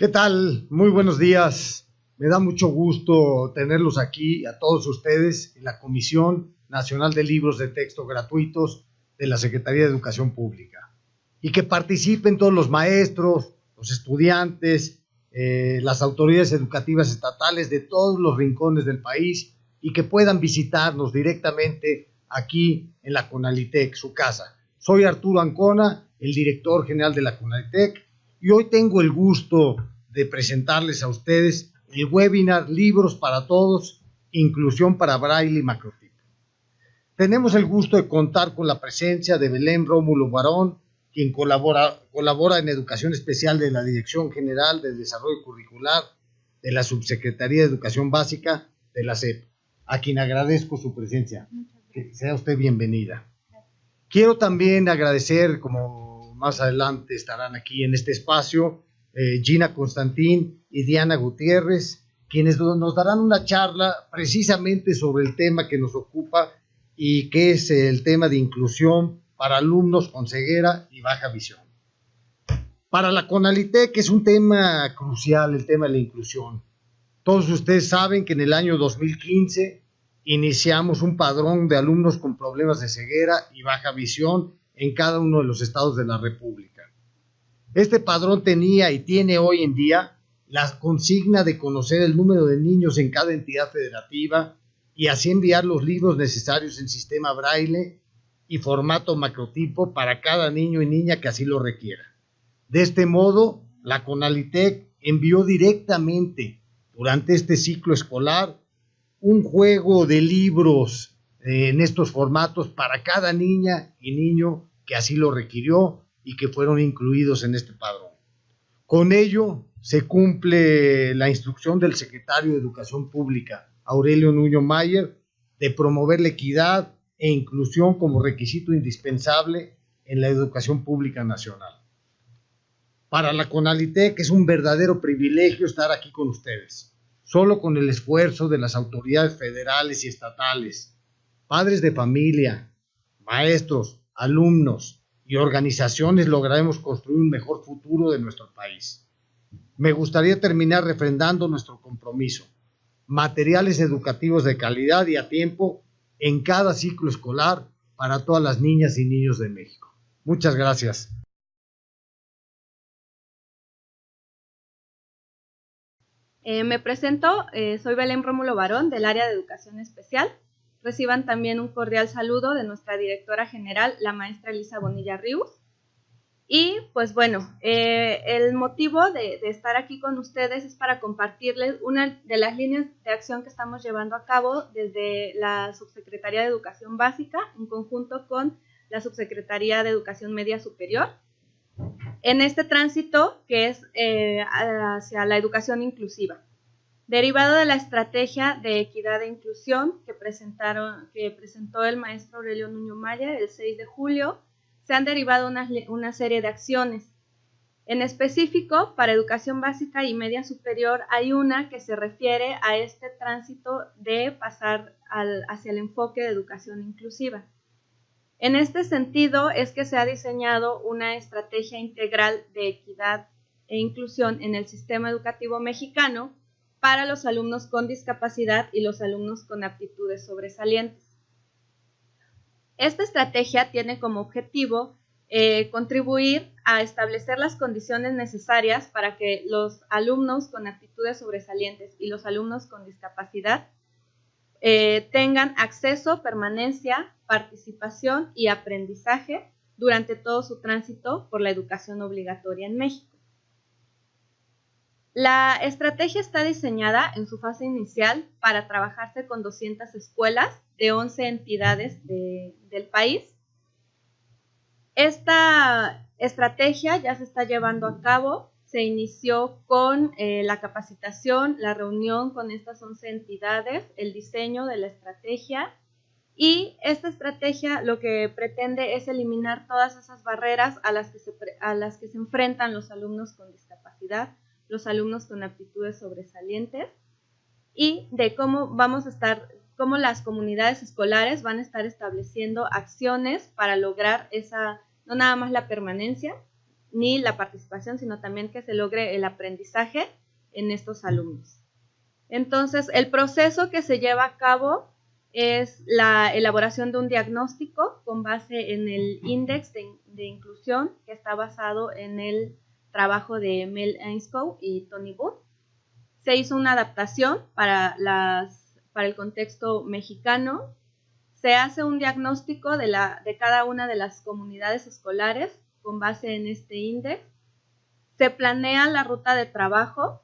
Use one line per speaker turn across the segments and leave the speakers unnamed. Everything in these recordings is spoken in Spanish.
¿Qué tal? Muy buenos días. Me da mucho gusto tenerlos aquí a todos ustedes en la Comisión Nacional de Libros de Texto Gratuitos de la Secretaría de Educación Pública y que participen todos los maestros, los estudiantes, las autoridades educativas estatales de todos los rincones del país y que puedan visitarnos directamente aquí en la CONALITEC, su casa. Soy Arturo Ancona, el director general de la CONALITEC, y hoy tengo el gusto de presentarles a ustedes el webinar Libros para Todos, Inclusión para Braille y Macrotipo. Tenemos el gusto de contar con la presencia de Belén Rómulo Barón, quien colabora en Educación Especial de la Dirección General de Desarrollo Curricular de la Subsecretaría de Educación Básica de la SEP, a quien agradezco su presencia. Que sea usted bienvenida. Quiero también agradecer, como más adelante estarán aquí en este espacio, Gina Constantín y Diana Gutiérrez, quienes nos darán una charla precisamente sobre el tema que nos ocupa y que es el tema de inclusión para alumnos con ceguera y baja visión. Para la CONALITEC es un tema crucial el tema de la inclusión. Todos ustedes saben que en el año 2015 iniciamos un padrón de alumnos con problemas de ceguera y baja visión en cada uno de los estados de la República. Este padrón tenía y tiene hoy en día la consigna de conocer el número de niños en cada entidad federativa y así enviar los libros necesarios en sistema braille y formato macrotipo para cada niño y niña que así lo requiera. De este modo, la CONALITEC envió directamente durante este ciclo escolar un juego de libros en estos formatos para cada niña y niño que así lo requirió y que fueron incluidos en este padrón. Con ello se cumple la instrucción del secretario de Educación Pública, Aurelio Nuño Mayer, de promover la equidad e inclusión como requisito indispensable en la educación pública nacional. Para la CONALITEC es un verdadero privilegio estar aquí con ustedes. Solo con el esfuerzo de las autoridades federales y estatales, padres de familia, maestros, alumnos y organizaciones lograremos construir un mejor futuro de nuestro país. Me gustaría terminar refrendando nuestro compromiso. Materiales educativos de calidad y a tiempo en cada ciclo escolar para todas las niñas y niños de México. Muchas gracias.
Me presento, soy Belén Rómulo Barón del área de Educación Especial. Reciban también un cordial saludo de nuestra directora general, la maestra Elisa Bonilla Ríos. Y pues bueno, el motivo de estar aquí con ustedes es para compartirles una de las líneas de acción que estamos llevando a cabo desde la Subsecretaría de Educación Básica en conjunto con la Subsecretaría de Educación Media Superior en este tránsito que es hacia la educación inclusiva. Derivado de la estrategia de equidad e inclusión que presentó el maestro Aurelio Nuño Mayer el 6 de julio, se han derivado una serie de acciones. En específico, para educación básica y media superior, hay una que se refiere a este tránsito de pasar hacia el enfoque de educación inclusiva. En este sentido es que se ha diseñado una estrategia integral de equidad e inclusión en el sistema educativo mexicano para los alumnos con discapacidad y los alumnos con aptitudes sobresalientes. Esta estrategia tiene como objetivo contribuir a establecer las condiciones necesarias para que los alumnos con aptitudes sobresalientes y los alumnos con discapacidad tengan acceso, permanencia, participación y aprendizaje durante todo su tránsito por la educación obligatoria en México. La estrategia está diseñada en su fase inicial para trabajarse con 200 escuelas de 11 entidades del país. Esta estrategia ya se está llevando a cabo. Se inició con la capacitación, la reunión con estas 11 entidades, el diseño de la estrategia, y esta estrategia lo que pretende es eliminar todas esas barreras a las que se enfrentan los alumnos con discapacidad, los alumnos con aptitudes sobresalientes, y de cómo las comunidades escolares van a estar estableciendo acciones para lograr no nada más la permanencia, ni la participación, sino también que se logre el aprendizaje en estos alumnos. Entonces, el proceso que se lleva a cabo es la elaboración de un diagnóstico con base en el índice de inclusión, que está basado en el trabajo de Mel Ainscough y Tony Booth. Se hizo una adaptación para el contexto mexicano. Se hace un diagnóstico de cada una de las comunidades escolares con base en este índice. Se planea la ruta de trabajo.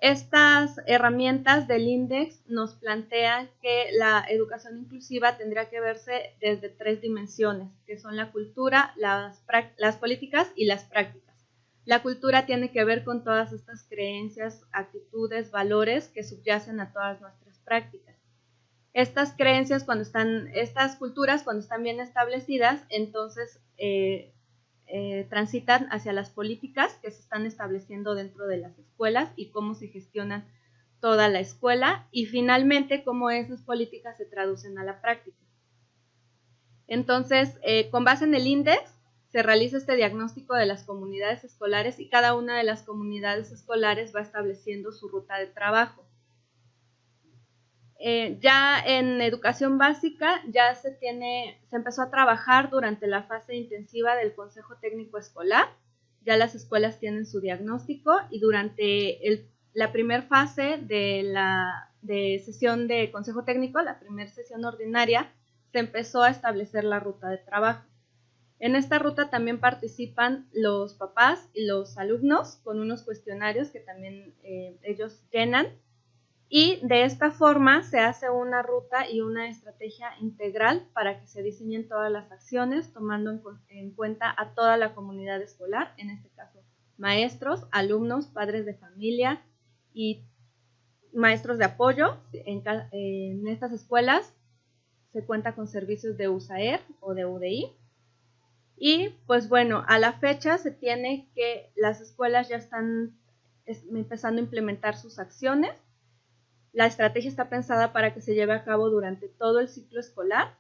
Estas herramientas del índice nos plantean que la educación inclusiva tendría que verse desde 3 dimensiones, que son la cultura, las políticas y las prácticas. La cultura tiene que ver con todas estas creencias, actitudes, valores que subyacen a todas nuestras prácticas. Estas creencias, estas culturas, cuando están bien establecidas, entonces transitan hacia las políticas que se están estableciendo dentro de las escuelas y cómo se gestionan toda la escuela, y finalmente cómo esas políticas se traducen a la práctica. Entonces, con base en el índice, se realiza este diagnóstico de las comunidades escolares y cada una de las comunidades escolares va estableciendo su ruta de trabajo. Ya en educación básica ya se empezó a trabajar durante la fase intensiva del Consejo Técnico Escolar. Ya las escuelas tienen su diagnóstico, y durante la primera fase de sesión de Consejo Técnico, la primera sesión ordinaria, se empezó a establecer la ruta de trabajo. En esta ruta también participan los papás y los alumnos con unos cuestionarios que también ellos llenan. Y de esta forma se hace una ruta y una estrategia integral para que se diseñen todas las acciones, tomando en cuenta a toda la comunidad escolar, en este caso maestros, alumnos, padres de familia y maestros de apoyo. En estas escuelas se cuenta con servicios de USAER o de UDI. Y pues bueno, a la fecha se tiene que las escuelas ya están empezando a implementar sus acciones. La estrategia está pensada para que se lleve a cabo durante todo el ciclo escolar,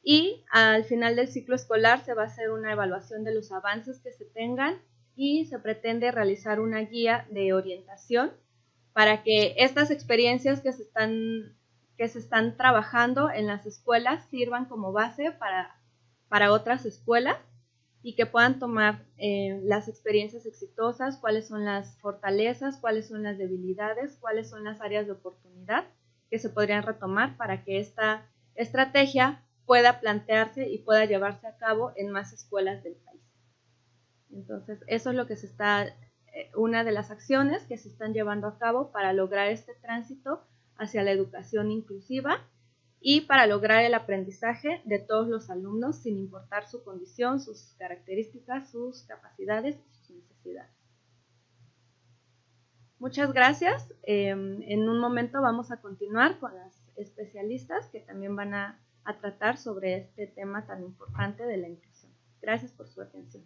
y al final del ciclo escolar se va a hacer una evaluación de los avances que se tengan, y se pretende realizar una guía de orientación para que estas experiencias que se están trabajando en las escuelas sirvan como base para otras escuelas, y que puedan tomar las experiencias exitosas, cuáles son las fortalezas, cuáles son las debilidades, cuáles son las áreas de oportunidad que se podrían retomar para que esta estrategia pueda plantearse y pueda llevarse a cabo en más escuelas del país. Entonces, eso es lo que una de las acciones que se están llevando a cabo para lograr este tránsito hacia la educación inclusiva y para lograr el aprendizaje de todos los alumnos sin importar su condición, sus características, sus capacidades y sus necesidades. Muchas gracias. En un momento vamos a continuar con las especialistas que también van a tratar sobre este tema tan importante de la inclusión. Gracias por su atención.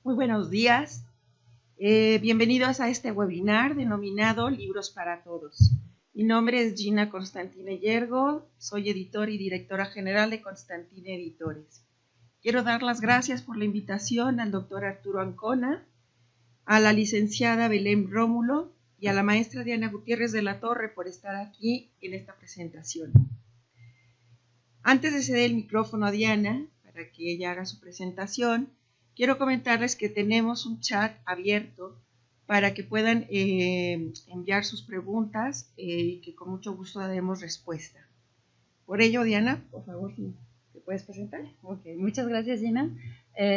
Muy buenos días. Bienvenidos a este webinar denominado Libros para Todos. Mi nombre es Gina Constantine Yergo, soy editor y directora general de Constantine Editores. Quiero dar las gracias por la invitación al doctor Arturo Ancona, a la licenciada Belén Rómulo y a la maestra Diana Gutiérrez de la Torre por estar aquí en esta presentación. Antes de ceder el micrófono a Diana para que ella haga su presentación, quiero comentarles que tenemos un chat abierto para que puedan enviar sus preguntas y que con mucho gusto daremos respuesta. Por ello, Diana, por favor, ¿te puedes presentar?
Ok, muchas gracias, Gina.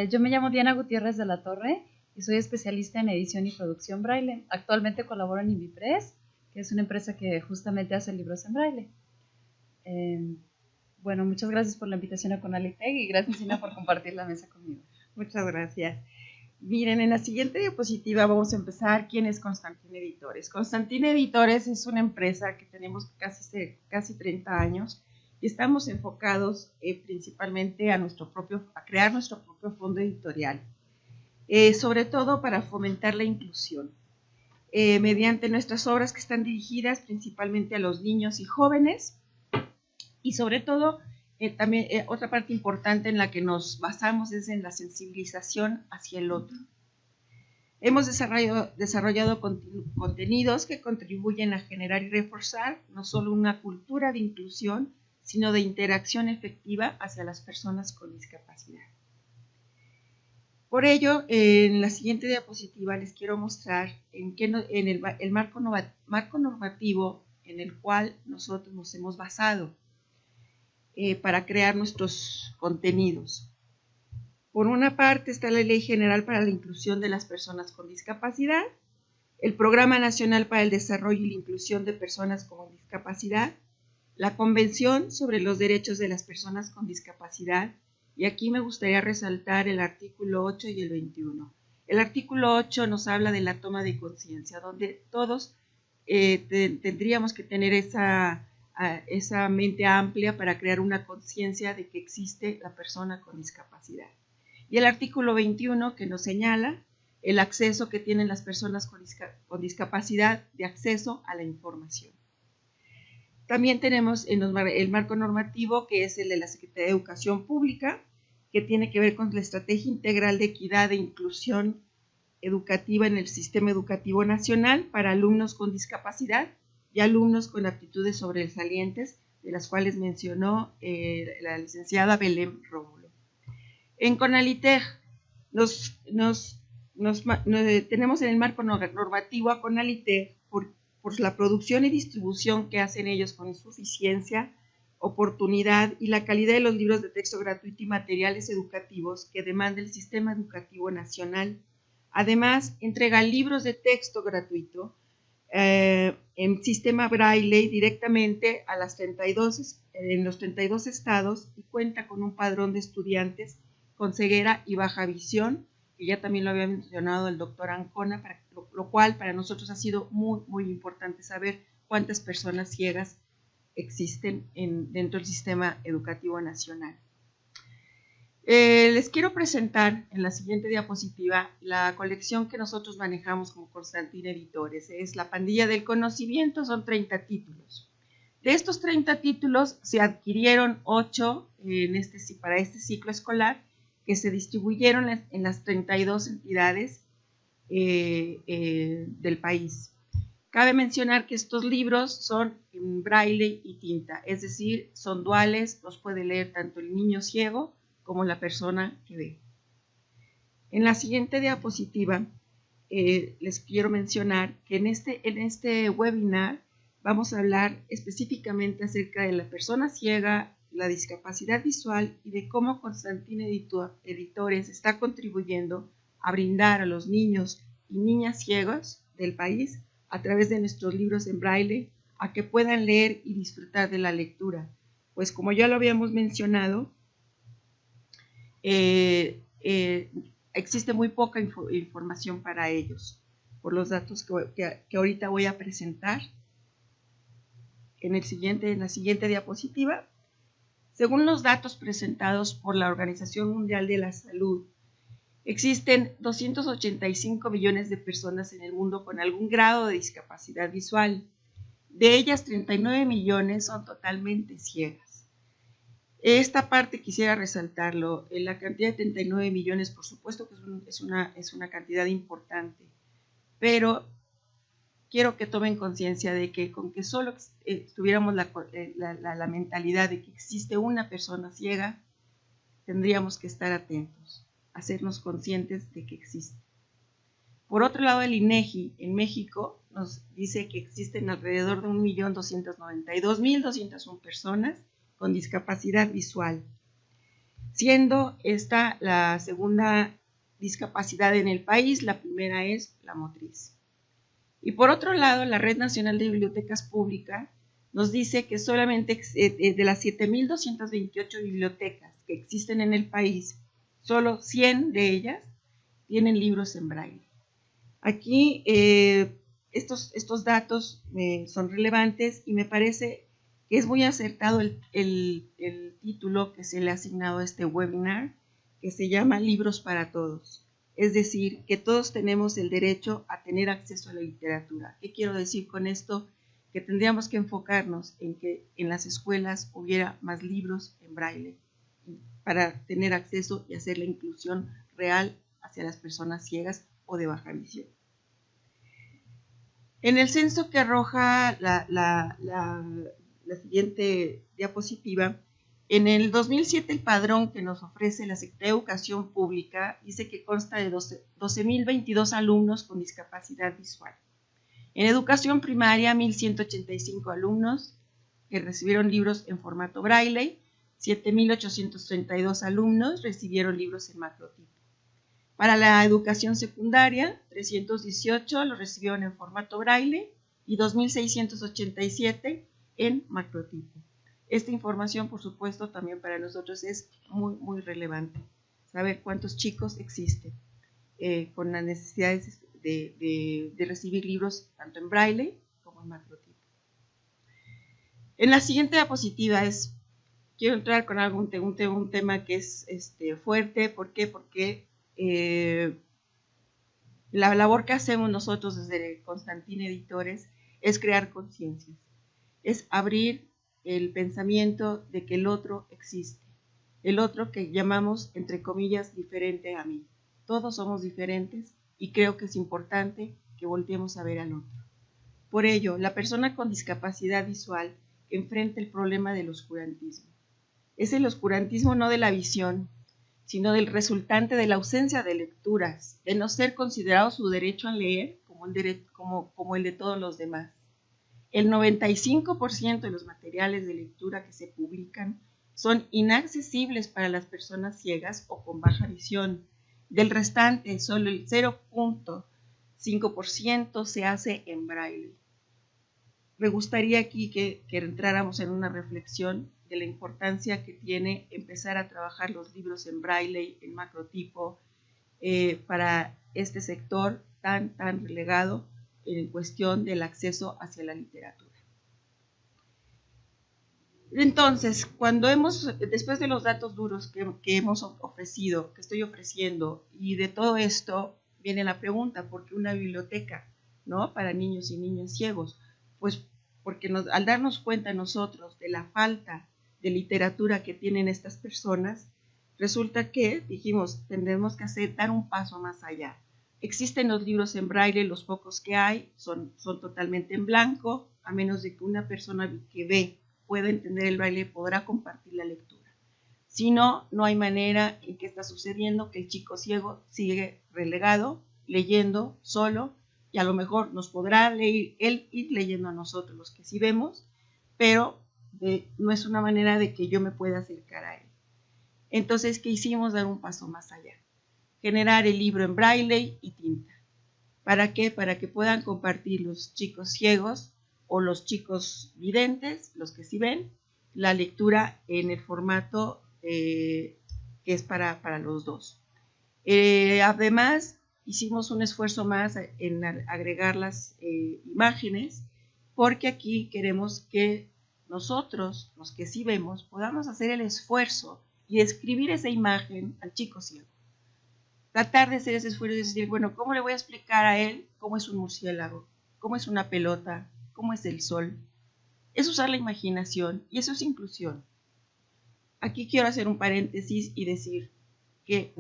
Yo me llamo Diana Gutiérrez de la Torre y soy especialista en edición y producción braille. Actualmente colaboro en Invipress, que es una empresa que justamente hace libros en braille. Bueno, muchas gracias por la invitación a Conalitec y gracias, Gina, por compartir la mesa conmigo.
Muchas gracias. Miren, en la siguiente diapositiva vamos a empezar. ¿Quién es Constantine Editores? Constantine Editores es una empresa que tenemos casi 30 años y estamos enfocados principalmente a crear nuestro propio fondo editorial, sobre todo para fomentar la inclusión. mediante nuestras obras que están dirigidas principalmente a los niños y jóvenes, y sobre todo también otra parte importante en la que nos basamos es en la sensibilización hacia el otro. Hemos desarrollado contenidos que contribuyen a generar y reforzar no solo una cultura de inclusión, sino de interacción efectiva hacia las personas con discapacidad. Por ello, en la siguiente diapositiva les quiero mostrar en el marco normativo en el cual nosotros nos hemos basado para crear nuestros contenidos. Por una parte está la Ley General para la Inclusión de las Personas con Discapacidad, el Programa Nacional para el Desarrollo y la Inclusión de Personas con Discapacidad, la Convención sobre los Derechos de las Personas con Discapacidad, y aquí me gustaría resaltar el artículo 8 y el 21. El artículo 8 nos habla de la toma de conciencia, donde todos tendríamos que tener esa mente amplia para crear una conciencia de que existe la persona con discapacidad. Y el artículo 21 que nos señala el acceso que tienen las personas con discapacidad de acceso a la información. También tenemos el marco normativo que es el de la Secretaría de Educación Pública, que tiene que ver con la Estrategia Integral de Equidad e Inclusión Educativa en el Sistema Educativo Nacional para alumnos con discapacidad y alumnos con aptitudes sobresalientes, de las cuales mencionó la licenciada Belén Rómulo. En CONALITEG tenemos en el marco normativo a CONALITEG por la producción y distribución que hacen ellos con suficiencia, oportunidad y la calidad de los libros de texto gratuito y materiales educativos que demanda el Sistema Educativo Nacional. Además, entrega libros de texto gratuito en sistema Braille directamente a en los 32 estados y cuenta con un padrón de estudiantes con ceguera y baja visión, que ya también lo había mencionado el doctor Ancona, lo cual para nosotros ha sido muy, muy importante saber cuántas personas ciegas existen dentro del sistema educativo nacional. Les quiero presentar en la siguiente diapositiva la colección que nosotros manejamos como Constantina Editores. Es La Pandilla del Conocimiento, son 30 títulos. De estos 30 títulos se adquirieron 8 para este ciclo escolar, que se distribuyeron en las 32 entidades del país. Cabe mencionar que estos libros son en braille y tinta, es decir, son duales, los puede leer tanto el niño ciego como la persona que ve. En la siguiente diapositiva les quiero mencionar que en este webinar vamos a hablar específicamente acerca de la persona ciega, la discapacidad visual y de cómo Constantina Editores está contribuyendo a brindar a los niños y niñas ciegos del país a través de nuestros libros en braille a que puedan leer y disfrutar de la lectura. Pues como ya lo habíamos mencionado, existe muy poca información para ellos por los datos que ahorita voy a presentar en la siguiente diapositiva. Según los datos presentados por la Organización Mundial de la Salud, existen 285 millones de personas en el mundo con algún grado de discapacidad visual. De ellas, 39 millones son totalmente ciegas. Esta parte quisiera resaltarlo. La cantidad de 39 millones, por supuesto que es una cantidad importante, pero quiero que tomen conciencia de que con que solo tuviéramos la mentalidad de que existe una persona ciega, tendríamos que estar atentos, hacernos conscientes de que existe. Por otro lado, el INEGI en México nos dice que existen alrededor de 1.292.201 personas con discapacidad visual, siendo esta la segunda discapacidad en el país, la primera es la motriz. Y por otro lado, la Red Nacional de Bibliotecas Públicas nos dice que solamente de las 7.228 bibliotecas que existen en el país, solo 100 de ellas tienen libros en braille. Aquí estos datos son relevantes y me parece que es muy acertado el título que se le ha asignado a este webinar, que se llama Libros para Todos. Es decir, que todos tenemos el derecho a tener acceso a la literatura. ¿Qué quiero decir con esto? Que tendríamos que enfocarnos en que en las escuelas hubiera más libros en braille para tener acceso y hacer la inclusión real hacia las personas ciegas o de baja visión. En el censo que arroja la siguiente diapositiva, en el 2007 el padrón que nos ofrece la Secretaría de Educación Pública dice que consta de 12.022 alumnos con discapacidad visual. En educación primaria, 1.185 alumnos que recibieron libros en formato braille, 7.832 alumnos recibieron libros en macrotipo. Para la educación secundaria, 318 lo recibieron en formato braille y 2.687 en macrotipo. Esta información, por supuesto, también para nosotros es muy relevante. Saber cuántos chicos existen con las necesidades de recibir libros tanto en braille como en macrotipo. En la siguiente diapositiva quiero entrar con un tema que es fuerte. ¿Por qué? Porque la labor que hacemos nosotros desde Constantin Editores es crear conciencias, es abrir el pensamiento de que el otro existe, el otro que llamamos, entre comillas, diferente a mí. Todos somos diferentes y creo que es importante que volteemos a ver al otro. Por ello, la persona con discapacidad visual enfrenta el problema del oscurantismo. Es el oscurantismo no de la visión, sino del resultante de la ausencia de lecturas, de no ser considerado su derecho a leer como el de todos los demás. El 95% de los materiales de lectura que se publican son inaccesibles para las personas ciegas o con baja visión. Del restante, solo el 0.5% se hace en braille. Me gustaría aquí que entráramos en una reflexión de la importancia que tiene empezar a trabajar los libros en braille, en macrotipo, para este sector tan relegado en cuestión del acceso hacia la literatura. Entonces, después de los datos duros que hemos ofrecido, que estoy ofreciendo, y de todo esto, viene la pregunta: ¿por qué una biblioteca, ¿no?, para niños y niñas ciegos? Pues porque al darnos cuenta nosotros de la falta de literatura que tienen estas personas, resulta que dijimos, tendremos que dar un paso más allá. Existen los libros en braille, los pocos que hay son totalmente en blanco, a menos de que una persona que ve pueda entender el braille, podrá compartir la lectura. Si no, no hay manera en que está sucediendo que el chico ciego sigue relegado, leyendo solo, y a lo mejor nos podrá leer, él ir leyendo a nosotros, los que sí vemos, pero no es una manera de que yo me pueda acercar a él. Entonces, ¿qué hicimos? Dar un paso más allá. Generar el libro en braille y tinta. ¿Para qué? Para que puedan compartir los chicos ciegos o los chicos videntes, los que sí ven, la lectura en el formato que es para los dos. Además, hicimos un esfuerzo más en agregar las imágenes, porque aquí queremos que nosotros, los que sí vemos, podamos hacer el esfuerzo y escribir esa imagen al chico ciego. Tratar de hacer ese esfuerzo y decir, bueno, ¿cómo le voy a explicar a él cómo es un murciélago? ¿Cómo es una pelota? ¿Cómo es el sol? Es usar la imaginación, y eso es inclusión. Aquí quiero hacer un paréntesis y decir que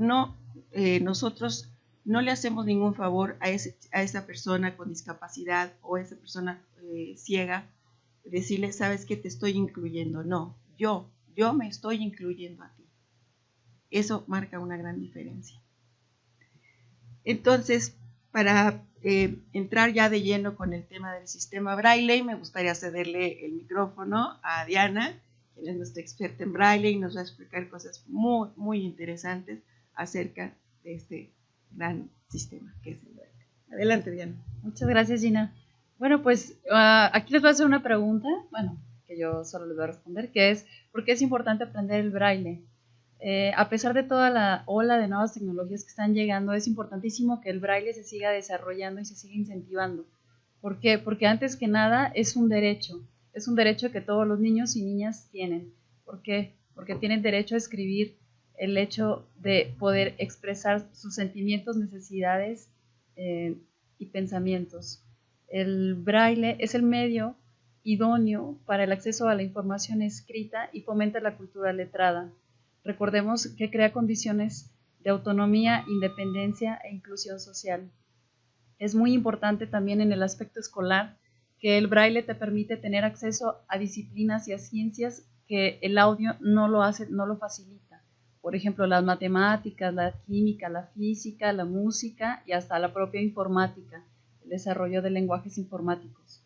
nosotros no le hacemos ningún favor a esa persona con discapacidad o a esa persona ciega, decirle, sabes que te estoy incluyendo. No, yo me estoy incluyendo a ti. Eso marca una gran diferencia. Entonces, para entrar ya de lleno con el tema del sistema braille, me gustaría cederle el micrófono a Diana, quien es nuestra experta en braille y nos va a explicar cosas muy interesantes acerca de este gran sistema que es el braille. Adelante, Diana.
Muchas gracias, Gina. Bueno, pues aquí les voy a hacer una pregunta, que yo solo les voy a responder, que es, ¿por qué es importante aprender el braille? A pesar de toda la ola de nuevas tecnologías que están llegando, es importantísimo que el braille se siga desarrollando y se siga incentivando. ¿Por qué? Porque antes que nada es un derecho que todos los niños y niñas tienen. ¿Por qué? Porque tienen derecho a escribir el hecho de poder expresar sus sentimientos, necesidades y pensamientos. El braille es el medio idóneo para el acceso a la información escrita y fomenta la cultura letrada. Recordemos que crea condiciones de autonomía, independencia e inclusión social. Es muy importante también en el aspecto escolar que el braille te permite tener acceso a disciplinas y a ciencias que el audio no lo facilita. Por ejemplo, las matemáticas, la química, la física, la música y hasta la propia informática, el desarrollo de lenguajes informáticos.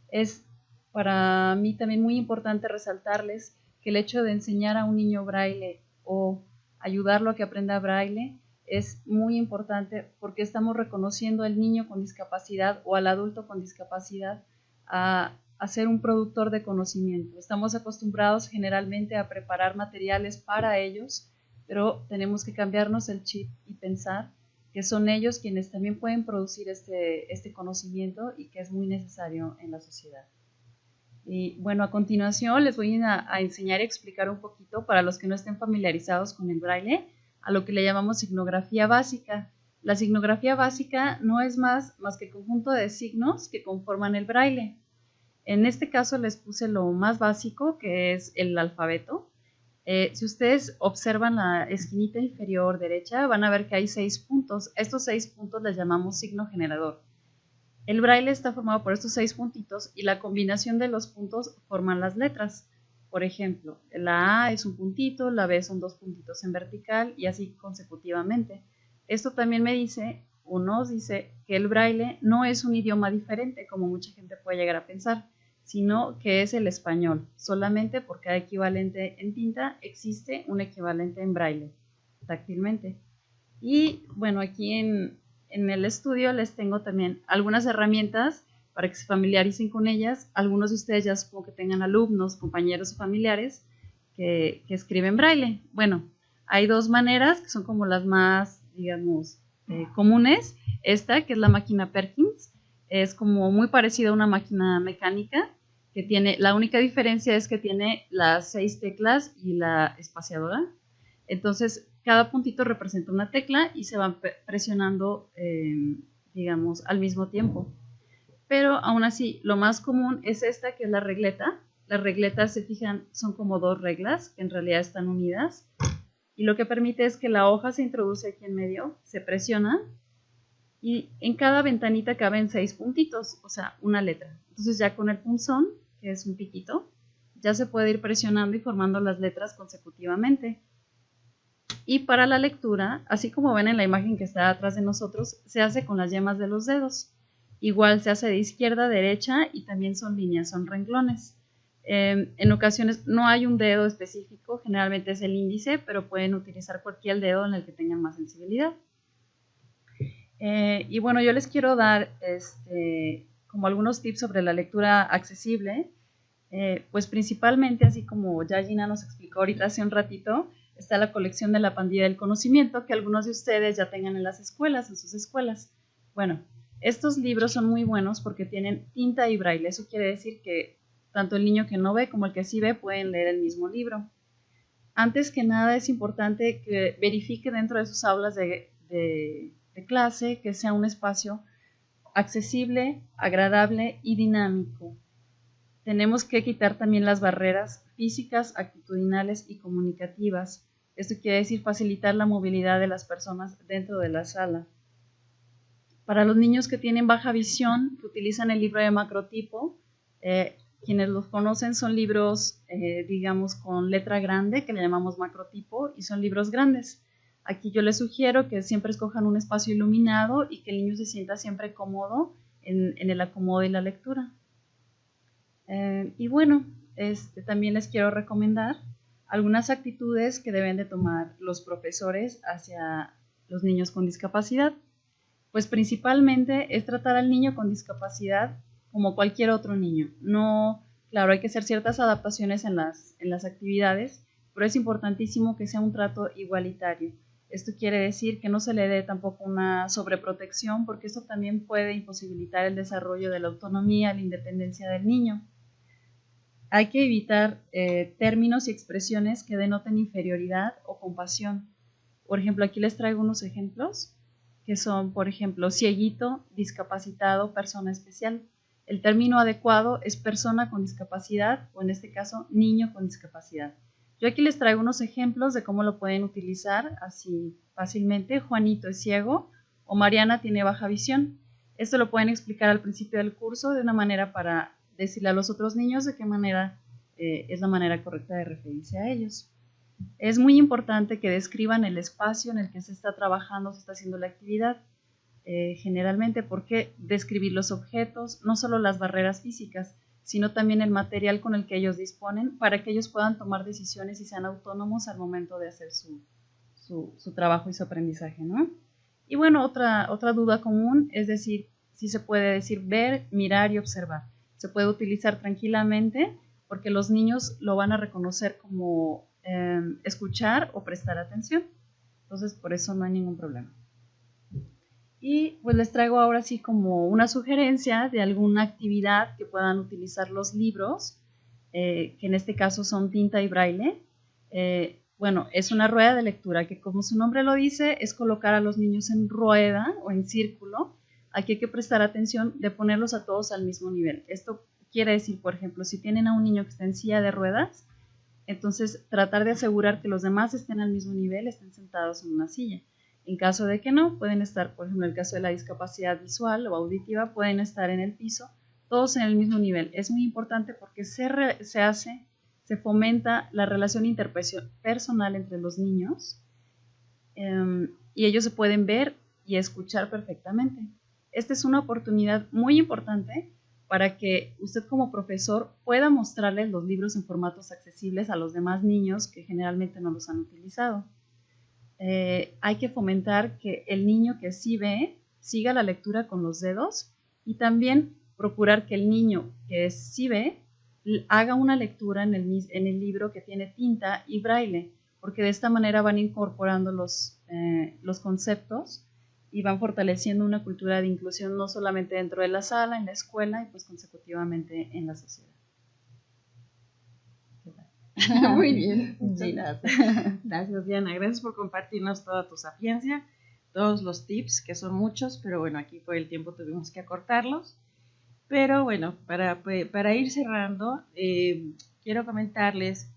Es para mí también muy importante resaltarles que el hecho de enseñar a un niño braille o ayudarlo a que aprenda braille es muy importante porque estamos reconociendo al niño con discapacidad o al adulto con discapacidad a ser un productor de conocimiento. Estamos acostumbrados generalmente a preparar materiales para ellos, pero tenemos que cambiarnos el chip y pensar que son ellos quienes también pueden producir este conocimiento y que es muy necesario en la sociedad. Y bueno, a continuación les voy a enseñar y explicar un poquito, para los que no estén familiarizados con el braille, a lo que le llamamos signografía básica. La signografía básica no es más que el conjunto de signos que conforman el braille. En este caso les puse lo más básico, que es el alfabeto. Si ustedes observan la esquinita inferior derecha, van a ver que hay 6 puntos. Estos 6 puntos les llamamos signo generador. El braille está formado por estos 6 puntitos y la combinación de los puntos forman las letras. Por ejemplo, la A es un puntito, la B son 2 puntitos en vertical y así consecutivamente. Esto también nos dice que el braille no es un idioma diferente, como mucha gente puede llegar a pensar, sino que es el español. Solamente por cada equivalente en tinta existe un equivalente en braille, táctilmente. Y bueno, aquí en el estudio les tengo también algunas herramientas para que se familiaricen con ellas. Algunos de ustedes ya supongo que tengan alumnos, compañeros o familiares que escriben braille. Bueno, hay 2 maneras que son como las más, digamos, comunes. Esta, que es la máquina Perkins, es como muy parecida a una máquina mecánica, que la única diferencia es que tiene las 6 teclas y la espaciadora. Entonces, cada puntito representa una tecla y se van presionando, digamos, al mismo tiempo. Pero aún así, lo más común es esta, que es la regleta. Las regletas, se fijan, son como 2 reglas que en realidad están unidas. Y lo que permite es que la hoja se introduce aquí en medio, se presiona y en cada ventanita caben 6 puntitos, o sea, una letra. Entonces ya con el punzón, que es un piquito, ya se puede ir presionando y formando las letras consecutivamente. Y para la lectura, así como ven en la imagen que está atrás de nosotros, se hace con las yemas de los dedos. Igual se hace de izquierda a derecha y también son líneas, son renglones. En ocasiones no hay un dedo específico, generalmente es el índice, pero pueden utilizar cualquier dedo en el que tengan más sensibilidad. Y bueno, yo les quiero dar como algunos tips sobre la lectura accesible. Pues principalmente, así como ya Gina nos explicó ahorita hace un ratito, está la colección de la Pandilla del Conocimiento, que algunos de ustedes ya tengan en las escuelas, en sus escuelas. Bueno, estos libros son muy buenos porque tienen tinta y braille. Eso quiere decir que tanto el niño que no ve como el que sí ve pueden leer el mismo libro. Antes que nada es importante que verifique dentro de sus aulas de clase que sea un espacio accesible, agradable y dinámico. Tenemos que quitar también las barreras físicas, actitudinales y comunicativas. Esto quiere decir facilitar la movilidad de las personas dentro de la sala. Para los niños que tienen baja visión, que utilizan el libro de macrotipo, quienes los conocen son libros, digamos, con letra grande, que le llamamos macrotipo, y son libros grandes. Aquí yo les sugiero que siempre escojan un espacio iluminado y que el niño se sienta siempre cómodo en el acomodo y la lectura. Y bueno, también les quiero recomendar algunas actitudes que deben de tomar los profesores hacia los niños con discapacidad. Pues principalmente es tratar al niño con discapacidad como cualquier otro niño. No, claro, hay que hacer ciertas adaptaciones en las actividades, pero es importantísimo que sea un trato igualitario. Esto quiere decir que no se le dé tampoco una sobreprotección, porque esto también puede imposibilitar el desarrollo de la autonomía, la independencia del niño. Hay que evitar términos y expresiones que denoten inferioridad o compasión. Por ejemplo, aquí les traigo unos ejemplos que son, por ejemplo, cieguito, discapacitado, persona especial. El término adecuado es persona con discapacidad o en este caso niño con discapacidad. Yo aquí les traigo unos ejemplos de cómo lo pueden utilizar así fácilmente. Juanito es ciego o Mariana tiene baja visión. Esto lo pueden explicar al principio del curso de una manera para decirle a los otros niños de qué manera es la manera correcta de referirse a ellos. Es muy importante que describan el espacio en el que se está trabajando, se está haciendo la actividad. Generalmente, porque describir los objetos, no solo las barreras físicas, sino también el material con el que ellos disponen para que ellos puedan tomar decisiones y sean autónomos al momento de hacer su trabajo y su aprendizaje, ¿no? Y bueno, otra duda común es decir, si se puede decir ver, mirar y observar. Se puede utilizar tranquilamente porque los niños lo van a reconocer como escuchar o prestar atención. Entonces, por eso no hay ningún problema. Y pues les traigo ahora sí como una sugerencia de alguna actividad que puedan utilizar los libros, que en este caso son tinta y braille. Bueno, es una rueda de lectura que como su nombre lo dice, es colocar a los niños en rueda o en círculo. Aquí hay que prestar atención de ponerlos a todos al mismo nivel. Esto quiere decir, por ejemplo, si tienen a un niño que está en silla de ruedas, entonces tratar de asegurar que los demás estén al mismo nivel, estén sentados en una silla. En caso de que no, pueden estar, por ejemplo, en el caso de la discapacidad visual o auditiva, pueden estar en el piso, todos en el mismo nivel. Es muy importante porque se fomenta la relación interpersonal entre los niños y ellos se pueden ver y escuchar perfectamente. Esta es una oportunidad muy importante para que usted como profesor pueda mostrarles los libros en formatos accesibles a los demás niños que generalmente no los han utilizado. Hay que fomentar que el niño que sí ve siga la lectura con los dedos y también procurar que el niño que sí ve haga una lectura en el libro que tiene tinta y braille, porque de esta manera van incorporando los conceptos y van fortaleciendo una cultura de inclusión no solamente dentro de la sala, en la escuela y pues consecutivamente en la sociedad.
Muy bien, muchas gracias. Gracias, Diana. Gracias por compartirnos toda tu sapiencia, todos los tips, que son muchos, pero bueno, aquí por el tiempo tuvimos que acortarlos. Pero bueno, para ir cerrando, quiero comentarles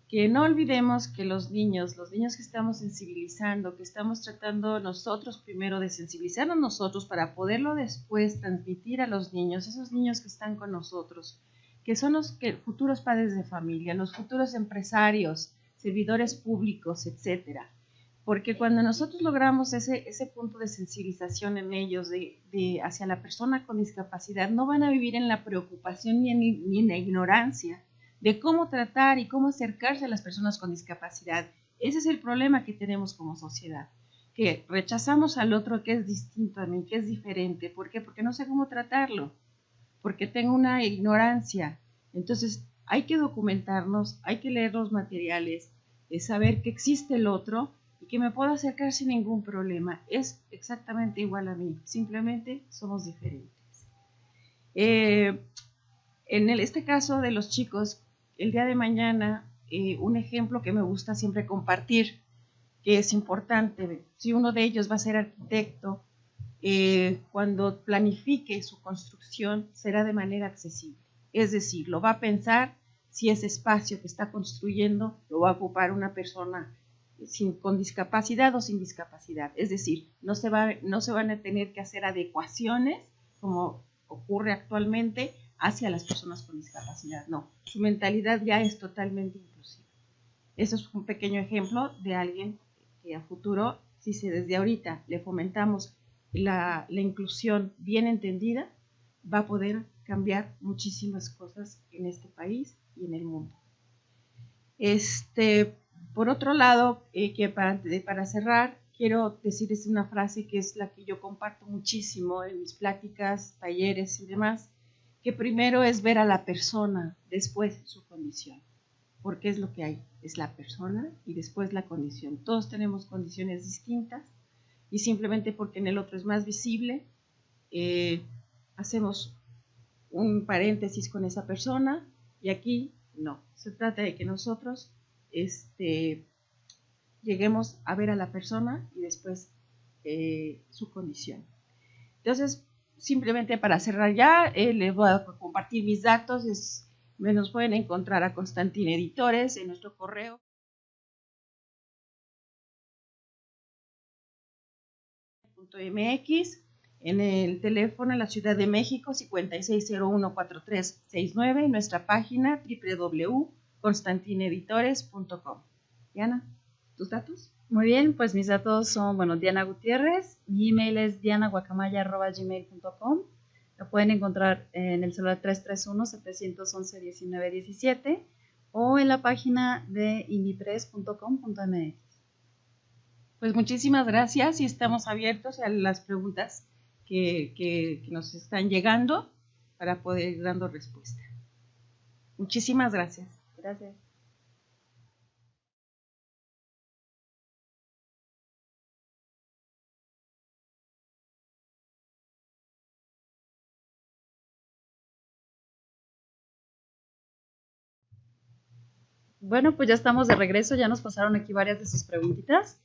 que no olvidemos que los niños que estamos sensibilizando, que estamos tratando nosotros primero de sensibilizarnos nosotros para poderlo después transmitir a los niños, esos niños que están con nosotros, que son los futuros padres de familia, los futuros empresarios, servidores públicos, etcétera. Porque cuando nosotros logramos ese punto de sensibilización en ellos hacia la persona con discapacidad, no van a vivir en la preocupación ni en la ignorancia de cómo tratar y cómo acercarse a las personas con discapacidad. Ese es el problema que tenemos como sociedad, que rechazamos al otro que es distinto a mí, que es diferente. ¿Por qué? Porque no sé cómo tratarlo, porque tengo una ignorancia. Entonces hay que documentarnos, hay que leer los materiales, saber que existe el otro y que me puedo acercar sin ningún problema. Es exactamente igual a mí, simplemente somos diferentes. En este caso de los chicos, el día de mañana, un ejemplo que me gusta siempre compartir, que es importante, si uno de ellos va a ser arquitecto, cuando planifique su construcción será de manera accesible. Es decir, lo va a pensar si ese espacio que está construyendo lo va a ocupar una persona con discapacidad o sin discapacidad. Es decir, no se van a tener que hacer adecuaciones como ocurre actualmente hacia las personas con discapacidad. No, su mentalidad ya es totalmente inclusiva. Eso es un pequeño ejemplo de alguien que a futuro, si desde ahorita le fomentamos la inclusión bien entendida, va a poder cambiar muchísimas cosas en este país y en el mundo. Por otro lado, que para cerrar, quiero decirles una frase que es la que yo comparto muchísimo en mis pláticas, talleres y demás, que primero es ver a la persona, después su condición, porque es lo que hay, es la persona y después la condición. Todos tenemos condiciones distintas y simplemente porque en el otro es más visible, hacemos un paréntesis con esa persona y aquí No, se trata de que nosotros lleguemos a ver a la persona y después su condición. Entonces, simplemente para cerrar ya, les voy a compartir mis datos. Nos pueden encontrar a Constantin Editores en nuestro correo. .mx, en el teléfono en la Ciudad de México 56014369, en nuestra página www.constantineditores.com. Diana, ¿tus datos?
Muy bien, pues mis datos son, Diana Gutiérrez, mi email es dianaguacamaya@gmail.com. Lo pueden encontrar en el celular 331-711-1917 o en la página de invipress.com.mx.
Pues muchísimas gracias y estamos abiertos a las preguntas que nos están llegando para poder ir dando respuesta. Muchísimas gracias.
Gracias. Bueno, pues ya estamos de regreso, ya nos pasaron aquí varias de sus preguntitas.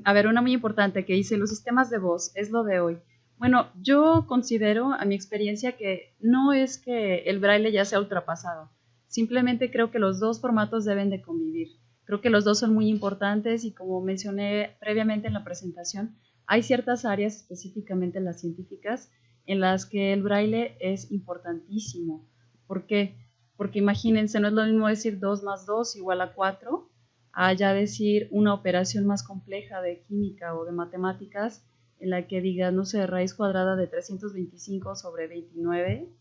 A ver, una muy importante que dice, los sistemas de voz, es lo de hoy. Bueno, yo considero, a mi experiencia, que no es que el braille ya sea ultrapasado. Simplemente creo que los dos formatos deben de convivir. Creo que los dos son muy importantes y como mencioné previamente en la presentación, hay ciertas áreas, específicamente las científicas, en las que el braille es importantísimo. ¿Por qué? Porque imagínense, no es lo mismo decir 2 más 2 igual a 4, a ya decir una operación más compleja de química o de matemáticas en la que digas, no sé, raíz cuadrada de 325 sobre 29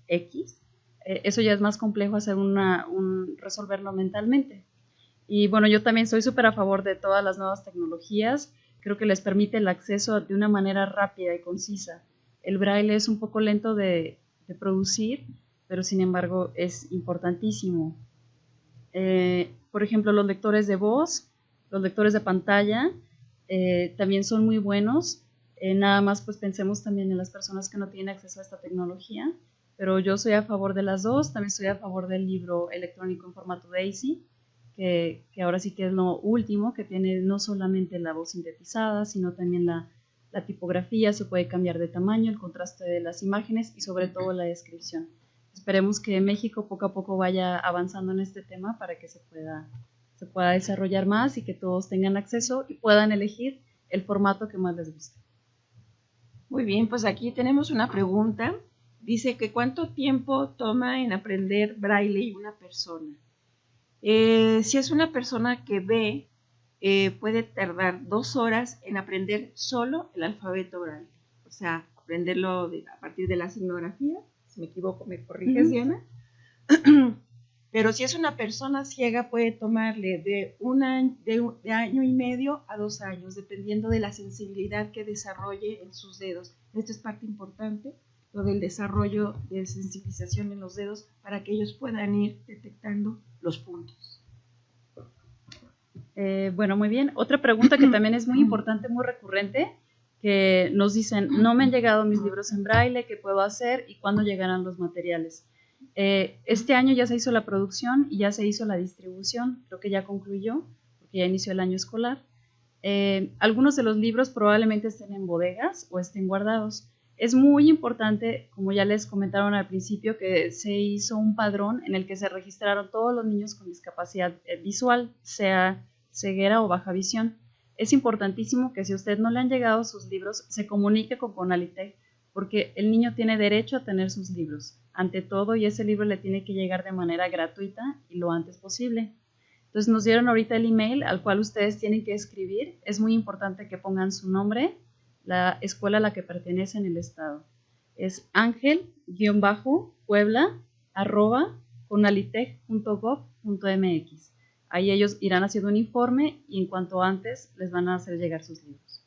x. Eso ya es más complejo hacer resolverlo mentalmente. Y bueno, yo también soy súper a favor de todas las nuevas tecnologías. Creo que les permite el acceso de una manera rápida y concisa. El braille es un poco lento de producir, pero sin embargo es importantísimo. Por ejemplo, los lectores de voz, los lectores de pantalla, también son muy buenos. Nada más pues pensemos también en las personas que no tienen acceso a esta tecnología, pero yo soy a favor de las dos. También estoy a favor del libro electrónico en formato DAISY, que ahora sí que es lo último, que tiene no solamente la voz sintetizada, sino también la tipografía, se puede cambiar de tamaño, el contraste de las imágenes y sobre todo la descripción. Esperemos que México poco a poco vaya avanzando en este tema para que se pueda desarrollar más y que todos tengan acceso y puedan elegir el formato que más les guste.
Muy bien, pues aquí tenemos una pregunta. Dice que ¿cuánto tiempo toma en aprender braille una persona? Si es una persona que ve, puede tardar 2 horas en aprender solo el alfabeto braille. O sea, aprenderlo a partir de la signografía. Si me equivoco, me corriges, Diana. Pero si es una persona ciega, puede tomarle de año y medio a 2 años, dependiendo de la sensibilidad que desarrolle en sus dedos. Esto es parte importante, lo del desarrollo de sensibilización en los dedos, para que ellos puedan ir detectando los puntos.
Bueno, muy bien. Otra pregunta que también es muy importante, muy recurrente, que nos dicen, no me han llegado mis libros en braille, ¿qué puedo hacer y cuándo llegarán los materiales? Este año ya se hizo la producción y ya se hizo la distribución, creo que ya concluyó, porque ya inició el año escolar. Algunos de los libros probablemente estén en bodegas o estén guardados. Es muy importante, como ya les comentaron al principio, que se hizo un padrón en el que se registraron todos los niños con discapacidad visual, sea ceguera o baja visión. Es importantísimo que si a usted no le han llegado sus libros, se comunique con CONALITEG, porque el niño tiene derecho a tener sus libros, ante todo, y ese libro le tiene que llegar de manera gratuita y lo antes posible. Entonces nos dieron ahorita el email al cual ustedes tienen que escribir. Es muy importante que pongan su nombre, la escuela a la que pertenece en el estado. Es angel-puebla@conaliteg.gov.mx. Ahí ellos irán haciendo un informe y en cuanto antes les van a hacer llegar sus libros.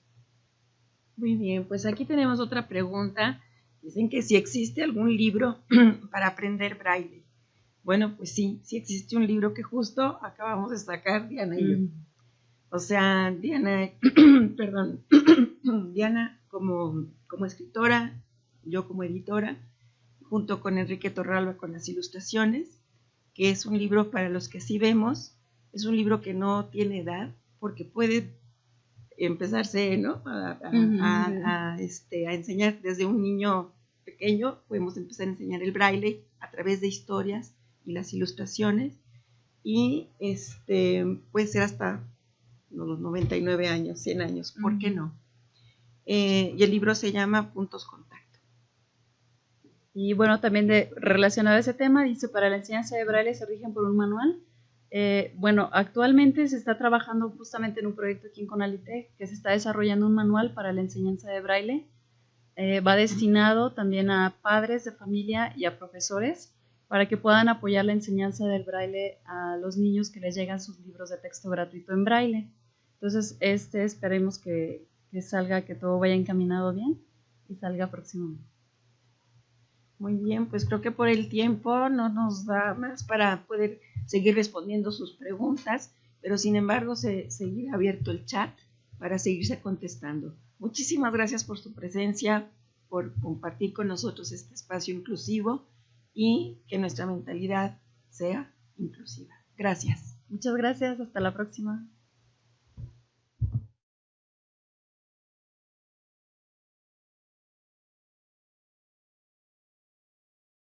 Muy bien, pues aquí tenemos otra pregunta. Dicen que si existe algún libro para aprender braille. Bueno, pues sí existe un libro que justo acabamos de sacar Diana y yo. O sea, Diana, perdón, Diana como escritora, yo como editora, junto con Enrique Torralba con las ilustraciones. que es un libro para los que sí vemos, es un libro que no tiene edad, porque puede empezarse, ¿no? a enseñar desde un niño pequeño, podemos empezar a enseñar el braille a través de historias y las ilustraciones, y puede ser hasta los 99 años, 100 años, ¿por qué no? Y el libro se llama Puntos Contacto.
Y bueno, también relacionado a ese tema, dice, para la enseñanza de braille se rigen por un manual. Bueno, actualmente se está trabajando justamente en un proyecto aquí en Conalite, que se está desarrollando un manual para la enseñanza de braille. Va destinado también a padres de familia y a profesores para que puedan apoyar la enseñanza del braille a los niños que les llegan sus libros de texto gratuito en braille. Entonces, esperemos que salga, que todo vaya encaminado bien y salga próximamente.
Muy bien, pues creo que por el tiempo no nos da más para poder seguir respondiendo sus preguntas, pero sin embargo seguirá abierto el chat para seguirse contestando. Muchísimas gracias por su presencia, por compartir con nosotros este espacio inclusivo y que nuestra mentalidad sea inclusiva. Gracias.
Muchas gracias, hasta la próxima.